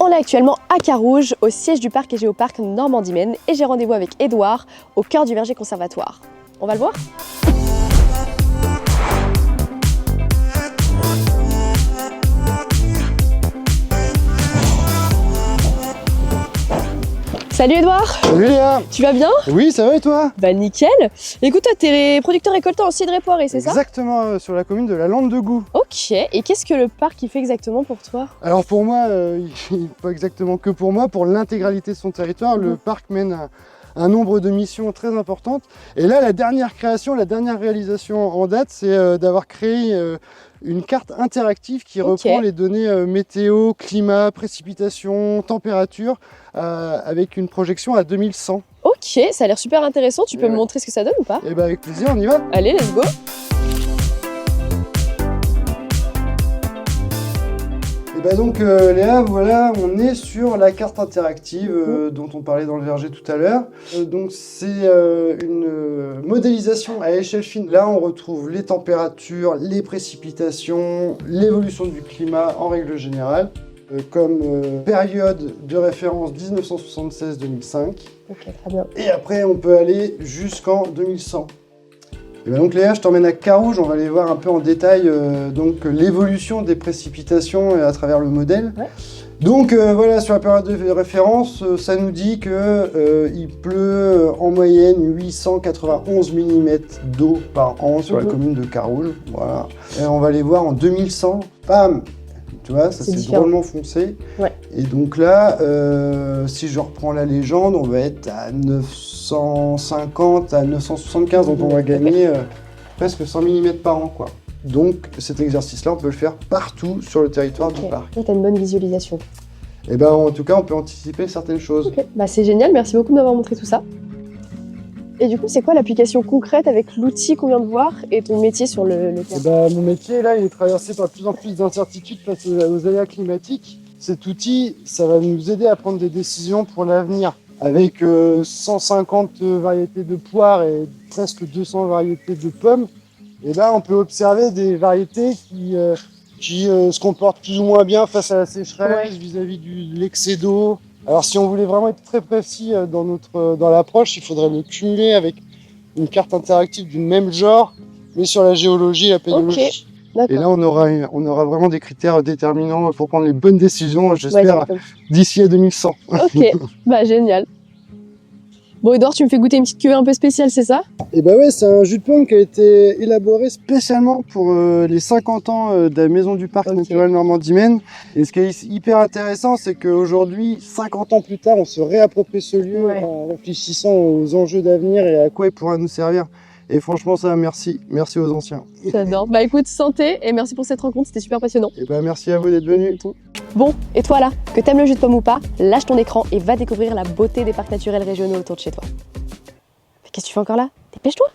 On est actuellement à Carouge, au siège du parc et géoparc Normandie-Maine, et j'ai rendez-vous avec Edouard, au cœur du Verger Conservatoire. On va le voir? Salut Edouard! Salut Léa! Tu vas bien? Oui, ça va et toi? Bah nickel! Écoute, toi t'es producteur récoltant en cidre et poiré, c'est ça? Exactement, sur la commune de la Lande de Goût. Ok, et qu'est-ce que le parc il fait exactement pour toi? Alors pour moi, pas exactement que pour moi, pour l'intégralité de son territoire, le parc mène un nombre de missions très importantes. Et là, la dernière création, la dernière réalisation en date, c'est d'avoir créé une carte interactive qui reprend les données météo, climat, précipitation, température, avec une projection à 2100. Ok, ça a l'air super intéressant, tu peux me montrer ce que ça donne ou pas? Et bah avec plaisir, on y va. Allez, let's go! Et bah donc Léa, voilà, on est sur la carte interactive dont on parlait dans le verger tout à l'heure. Donc c'est une modélisation à échelle fine. Là on retrouve les températures, les précipitations, l'évolution du climat en règle générale, comme période de référence 1976-2005. Ok, très bien. Et après on peut aller jusqu'en 2100. Et ben donc Léa, je t'emmène à Carouge, on va aller voir un peu en détail donc l'évolution des précipitations à travers le modèle. Ouais. Donc voilà, sur la période de référence, ça nous dit que il pleut en moyenne 891 mm d'eau par an sur la commune de Carouge. Voilà. Et on va aller voir en 2100. Bam! Tu vois, ça c'est drôlement foncé. Ouais. Et donc là, si je reprends la légende, on va être à 950 à 975, donc on va gagner presque 100 mm par an, quoi. Donc cet exercice-là, on peut le faire partout sur le territoire du parc. Tu as une bonne visualisation. Et ben en tout cas, on peut anticiper certaines choses. Ok, bah c'est génial, merci beaucoup de m'avoir montré tout ça. Et du coup, c'est quoi l'application concrète avec l'outil qu'on vient de voir et ton métier sur le terrain? Ben, mon métier, là, il est traversé par de plus en plus d'incertitudes face aux aléas climatiques. Cet outil, ça va nous aider à prendre des décisions pour l'avenir. Avec 150 variétés de poires et presque 200 variétés de pommes, et là, on peut observer des variétés qui se comportent plus ou moins bien face à la sécheresse, vis-à-vis de l'excès d'eau. Alors si on voulait vraiment être très précis dans l'approche, il faudrait le cumuler avec une carte interactive du même genre, mais sur la géologie et la pédologie. Et là, on aura vraiment des critères déterminants pour prendre les bonnes décisions, j'espère, d'ici à 2100. Ok, bah génial. Bon Edouard, tu me fais goûter une petite cuvée un peu spéciale, c'est ça? Et bah ouais, c'est un jus de pomme qui a été élaboré spécialement pour les 50 ans de la maison du parc naturel Normandie-Maine. Et ce qui est hyper intéressant, c'est qu'aujourd'hui, 50 ans plus tard, on se réapproprie ce lieu en réfléchissant aux enjeux d'avenir et à quoi il pourra nous servir. Et franchement, ça, merci aux anciens. J'adore. Bah écoute, santé et merci pour cette rencontre, c'était super passionnant. Et bah merci à vous d'être venus. Bon, et toi là, que t'aimes le jus de pomme ou pas, lâche ton écran et va découvrir la beauté des parcs naturels régionaux autour de chez toi. Mais qu'est-ce que tu fais encore là? Dépêche-toi!